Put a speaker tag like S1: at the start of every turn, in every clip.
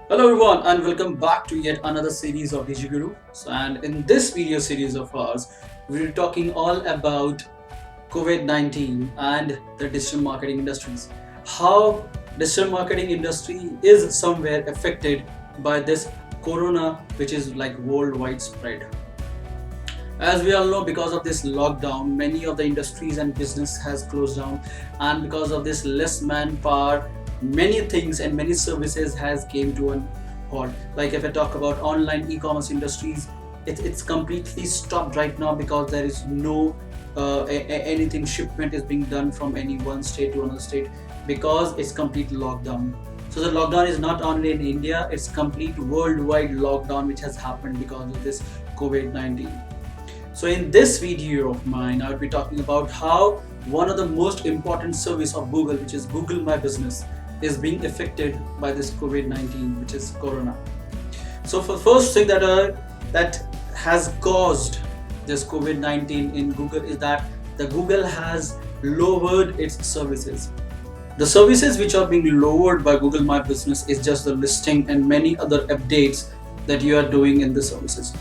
S1: Hello everyone and welcome back to yet another series of DigiGuru. And in this video series of ours, we're talking all about COVID-19 and the digital marketing industries. How digital marketing industry is somewhere affected by this corona, which is like worldwide spread. As we all know, because of this lockdown, many of the industries and business has closed down, and because of this less manpower, many things and many services has came to an halt. Like if I talk about online e-commerce industries, it's completely stopped right now because there is no anything shipment is being done from any one state to another state because it's complete lockdown. So the lockdown is not only in India; it's complete worldwide lockdown which has happened because of this COVID-19. So in this video of mine, I would be talking about how one of the most important service of Google, which is Google My Business, is being affected by this COVID-19, which is Corona. So for first thing that has caused this COVID-19 in Google is that the Google has lowered its services. The services which are being lowered by Google My Business is just the listing and many other updates that you are doing in the services.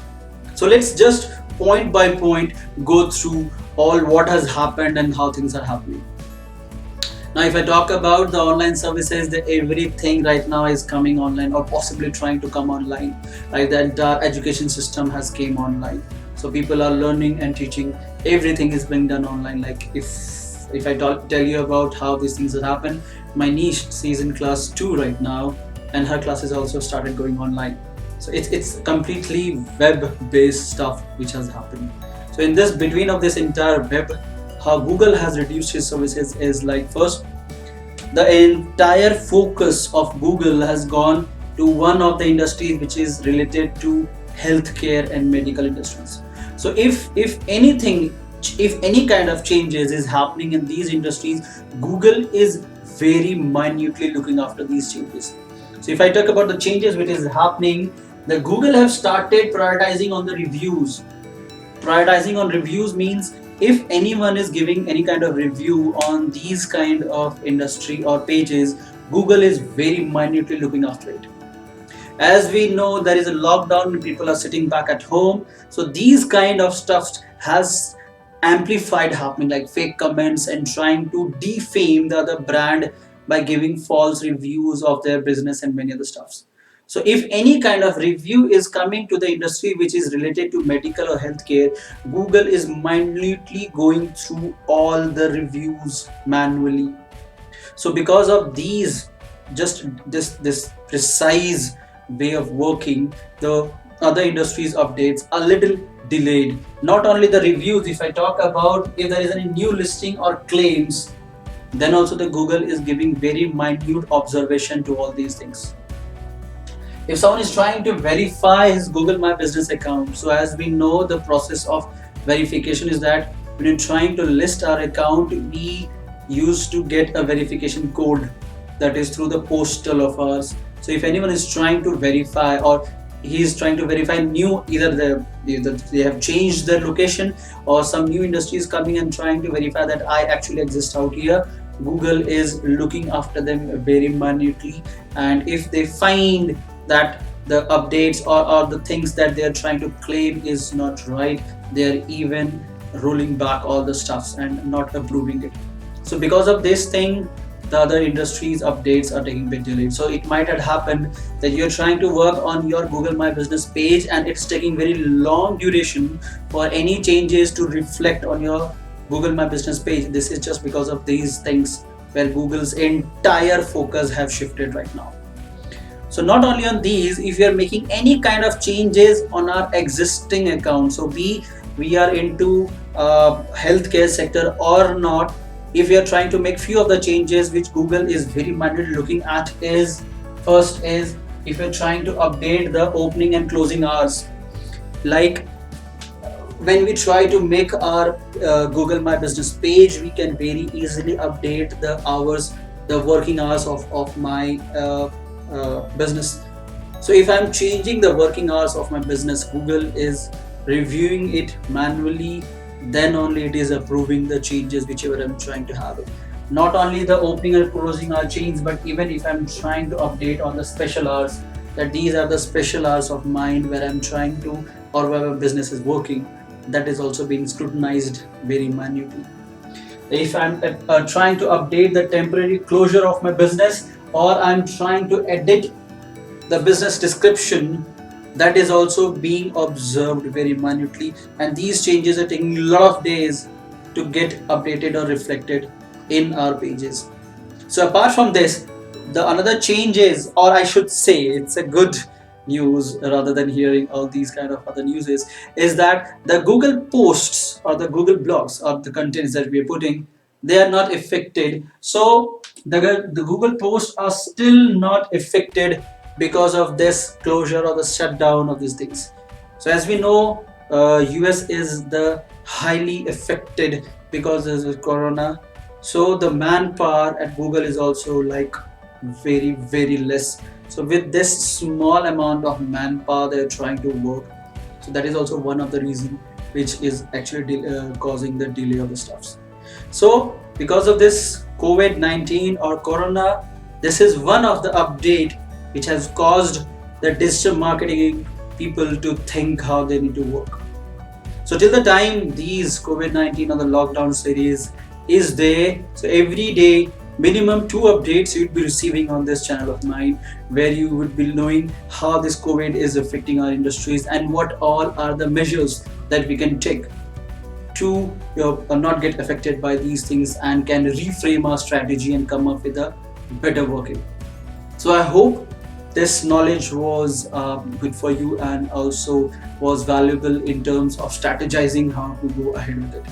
S1: So let's just point by point go through all what has happened and how things are happening. Now, if I talk about the online services, that everything right now is coming online or possibly trying to come online. Like the entire education system has came online. So people are learning and teaching. Everything is being done online. Like if I tell you about how these things have happened, my niece she's in class 2 right now, and her classes also started going online. So it's completely web-based stuff which has happened. So in this between of this entire web, how Google has reduced its services is like first, the entire focus of Google has gone to one of the industries which is related to healthcare and medical industries. So if anything, if any kind of changes is happening in these industries, Google is very minutely looking after these changes. So if I talk about the changes which is happening, the Google have started prioritizing on the reviews. Prioritizing on reviews means if anyone is giving any kind of review on these kind of industry or pages, Google is very minutely looking after it. As we know, there is a lockdown and people are sitting back at home, so these kind of stuff has amplified happening, like fake comments and trying to defame the other brand by giving false reviews of their business and many other stuffs. So if any kind of review is coming to the industry which is related to medical or healthcare, Google is minutely going through all the reviews manually. So because of these, just this precise way of working, the other industries updates are little delayed. Not only the reviews, if I talk about if there is any new listing or claims, then also the Google is giving very minute observation to all these things. If someone is trying to verify his Google My Business account, so as we know, the process of verification is that when you're trying to list our account, we used to get a verification code that is through the postal of ours. So if anyone is trying to verify or he is trying to verify new, either they have changed their location or some new industry is coming and trying to verify that I actually exist out here, Google is looking after them very minutely. And if they find that the updates or the things that they are trying to claim is not right, they are even rolling back all the stuffs and not approving it. So because of this thing, the other industries updates are taking bit delayed. So it might have happened that you're trying to work on your Google My Business page and it's taking very long duration for any changes to reflect on your Google My Business page. This is just because of these things where Google's entire focus have shifted right now. So not only on these, if you are making any kind of changes on our existing account, so we are into healthcare sector or not, if you are trying to make few of the changes which Google is very mindedly looking at is, first is if you're trying to update the opening and closing hours. Like when we try to make our Google My Business page, we can very easily update the hours, the working hours of my business. So if I'm changing the working hours of my business, Google is reviewing it manually, then only it is approving the changes whichever I'm trying to have it. Not only the opening and closing hour change, but even if I'm trying to update on the special hours, that these are the special hours of mine where I'm trying to, or where my business is working, that is also being scrutinized very minutely. If I'm trying to update the temporary closure of my business, or I'm trying to edit the business description, that is also being observed very minutely, and these changes are taking a lot of days to get updated or reflected in our pages. So apart from this, the another change is, or I should say, it's a good news rather than hearing all these kind of other news, is that the Google posts or the Google blogs or the contents that we are putting, they are not affected. So the Google posts are still not affected because of this closure or the shutdown of these things. So as we know, US is the highly affected because of the corona. So the manpower at Google is also like very less. So with this small amount of manpower they're trying to work, so that is also one of the reason which is actually causing the delay of the stuffs. So because of this COVID-19 or corona, this is one of the update which has caused the digital marketing people to think how they need to work. So till the time these COVID-19 or the lockdown series is there, so every day minimum 2 updates you'd be receiving on this channel of mine, where you would be knowing how this COVID is affecting our industries and what all are the measures that we can take to not get affected by these things and can reframe our strategy and come up with a better working. So I hope this knowledge was good for you and also was valuable in terms of strategizing how to go ahead with it.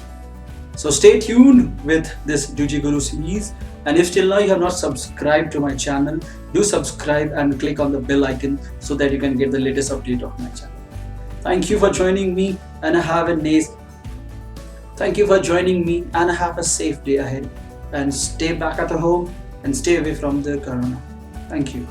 S1: So stay tuned with this DigiGuru series, and if till now you have not subscribed to my channel, do subscribe and click on the bell icon so that you can get the latest update of my channel. Thank you for joining me and have a safe day ahead, and stay back at home and stay away from the corona. Thank you.